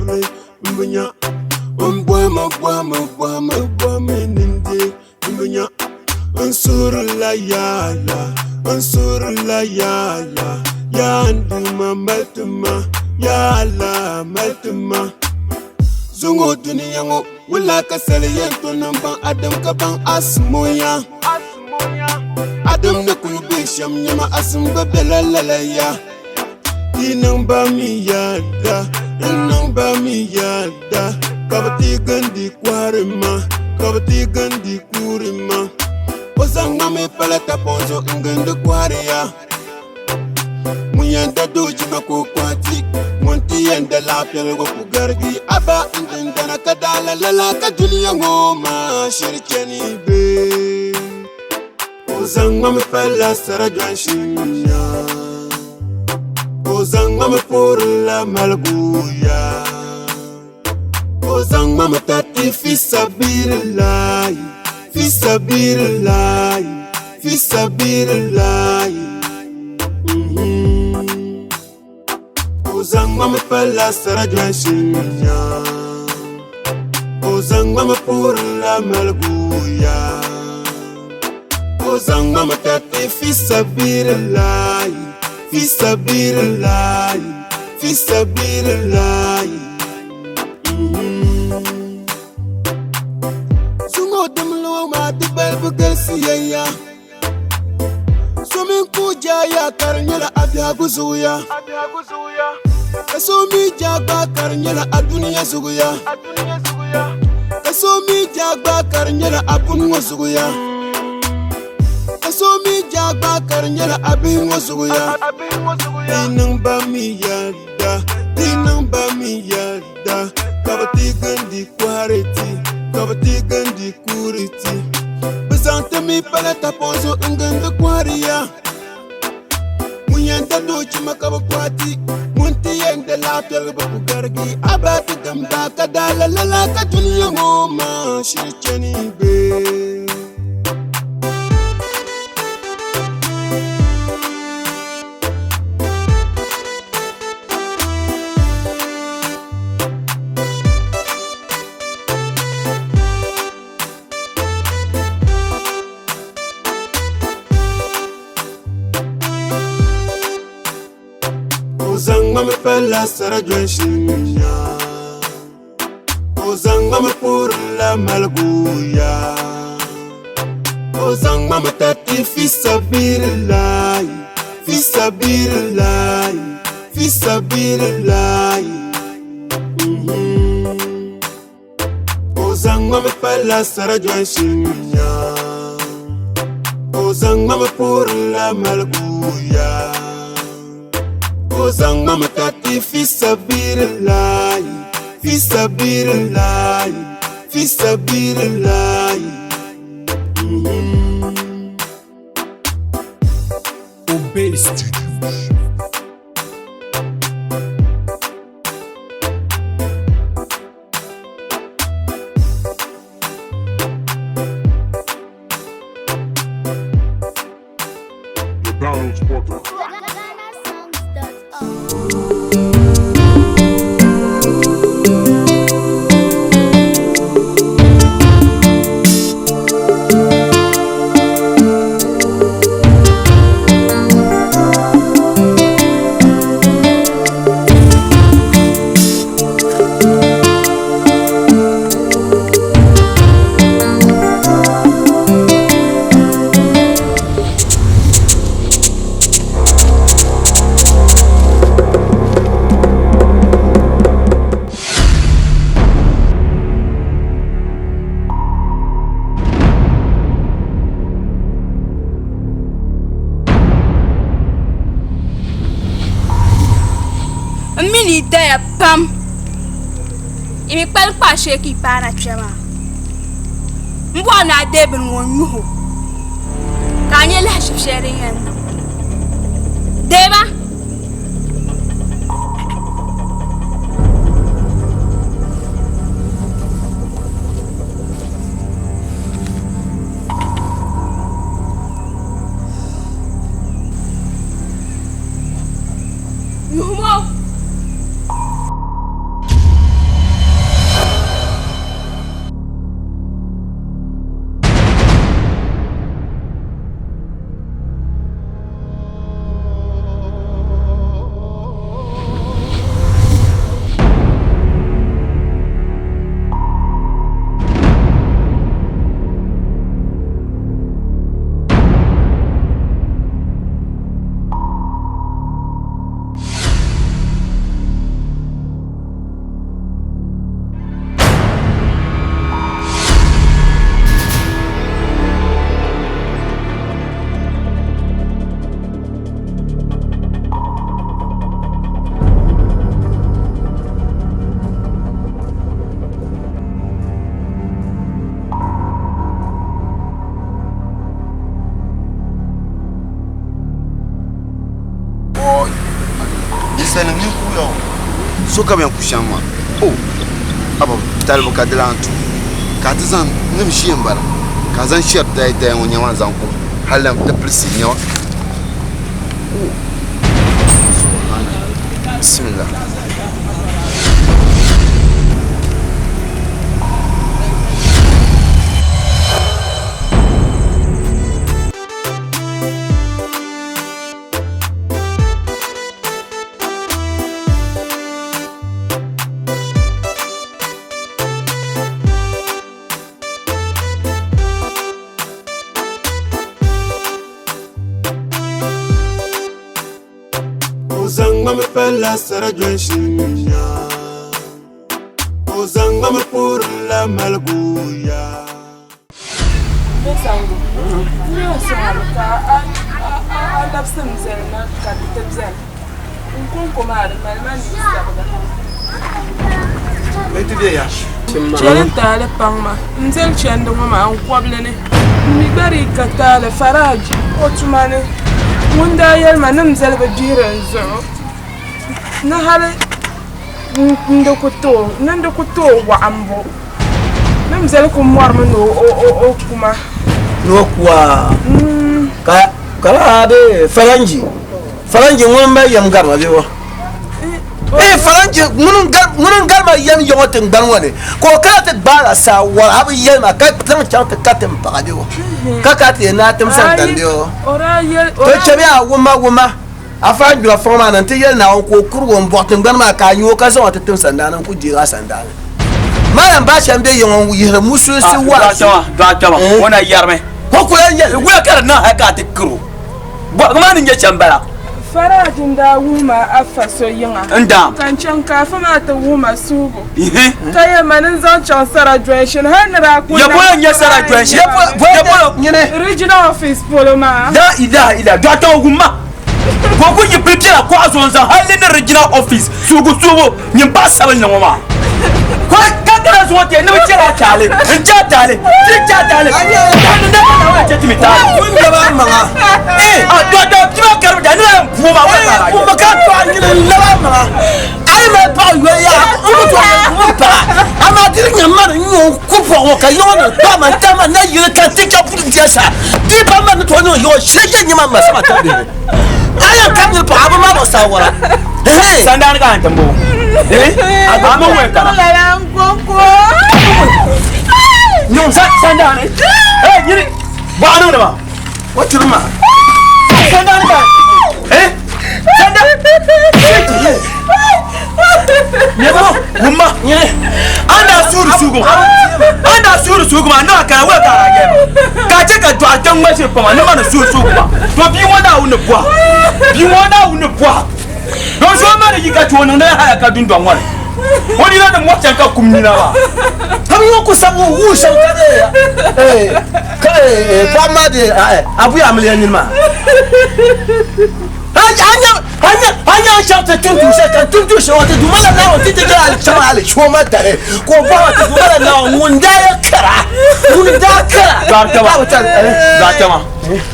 parle mbunya mbwama ninde mbunya ansur la ya nduma maltuma ya la maltuma zungo duniya ngo wala kasal yanto namba adam kaban asmoya adam na kulbe sham nyama asum babela ya inang ba mi yada kabati gandi kurima osanga me palata ponzo ngende kwaria muyanda doji makokwati monti yanda la pele go kugargi aba ndana kadala lala ka dunia ngoma shirkeni be osanga me pala sarajan shinya osanga me porla malguya osanga me tati fisabilillah Ozangma me pala sarajan shinya Ozangma me purla malguya Ozangma me tati fisabilillah Sungo demlo ma dibel bugelsiya Somin kuja ya karnyala abyagu zuya Kasomi jagba karnyala adunia zuya Kasomi jagba karnyala abunwa zuya Kasomi jagba karnyala abinwa zuya Dinang ba mi yada Kabati gandi kuriti Bezante mi palata ponzo ngende kwaria Muyanda doji makaba kwati Munti yende la pelba kugargi Abati gamba kadala lala ka dunia ngoma Shircheni be Ozangma me pala sarajan shinya Ozangma me purla malguya Ozangma me tati fisabilillah Ozangma me pala sarajan shinya Ozangma me purla malguya Ozangma me tati fisabilillah Obey Studios. The download portal. Mini idea pam. Imi kpel kpashe ki pana chema. Mbwa na debin wonyuho. Kanye la shifshere yen. Deba. ka ben kushama o aba talbo kadilantu katizan nim shiyem bara kazan shep dai wonya wan zan ko halam ta plisi nyawa bismillah Ozanga me pela sara dwenchinya Ozanga me pour la malgouya Mesango Nyo saluka adapsem zelna kabitem zel Unkun komare malman nisabda Metu de ya Chelen tale pangma nzel chendo mama nkwablene Mibari katale faraji otumane Munda yelma namzel bajirenzo na hale ndokuto wa ambo namzel ko mormo no kuma no kwa kala de faranji won ba yam garma be wo faranji munun garma yam yogotin banwane ko kala te bala sa wa ab yelma ka tan chanta katem pa be wo kakati na tem san tandio ora to chebe a woma afan bila foma nan te yel na ko kurwon botin garma ka nyo ka zo ta tem san nan ku jira san dan malam ba shambe yon yire musu si wa do wona yarme ko ko yan we kar na ha ka te kru bo ma ni nge chambara farajin da wuma afaso yinga ndam kan can kafa ma ta wuma sugo kaya manin zan can sara dreshin har na ra ku ya boyan ya sara dreshin ya boyan nyene regional office poloma da ila do ta gumma ko ku yi pitira ko azonza halin regional office sugo nyi ba sabal na mama ko kakara zuwa te ne bicira tale tale kan da na wa ce timita kun da ba manga do tiba kar da ne fuma wa ko ka to an ni la ba manga ai ma pa yo ya ko to mo pa ama dir nyama nyo ku po ka yo na ta ma na yi ka ti ka pu dia sa di ba ma to no yo shege nyama ma sama ta be aya kam ni pa ba ma ba sa wala sandan ka tambo ama we kana la ngoko nyom sandan yiri ba anu da ba what you ma sandan ka sandan Nebo umma anda suru sugu ma na ka we ka ge ka che ka to atan ma se pa na ma na suru sugu ba to bi wona unu bua don so ma ni ka to na ha ka dun don wani woni na da mo tan ka kumni na ba kam yo ku sabu wu shan ka de pa ma de abu ya mele ni ma anya shata tuntu shata tuntu shata dumala na o tite ga al chama al choma tare ko ba ta dumala na munda ya kara da ta ma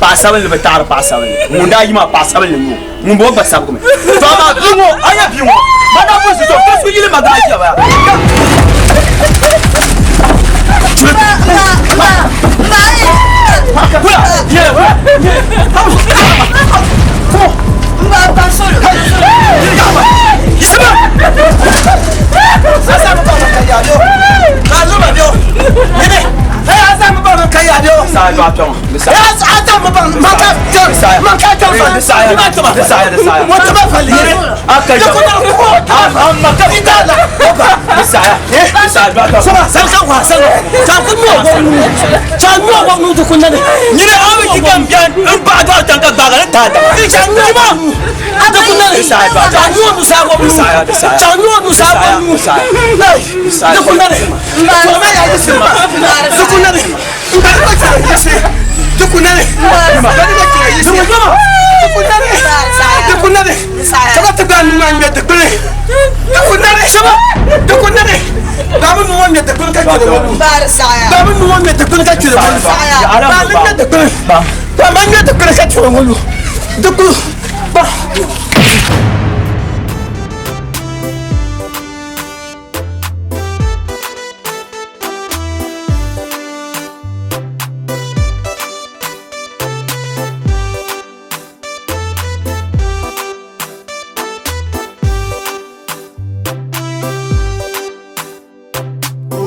pasabel be tar pasabel munda yi ma pasabel ni mun bo ba sab ko me to ma dungo aya bi mo bana bo si to su yile magaji ba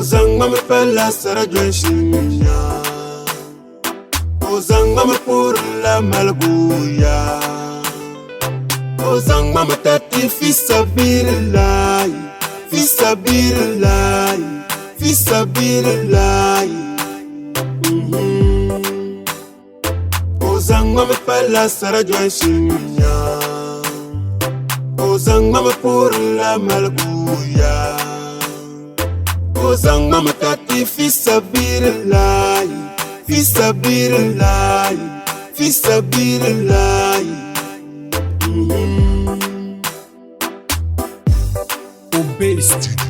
Ozanga me fella sara dwenshinya Ozanga me pour la malgouya Ozanga me tati fisabilillah Fisabilillah Fisabilillah Ozanga me fella sara dwenshinya Ozanga me pour la malgouya Ozanga me tati fisabilillah Fisabilillah Fisabilillah Obey Studio.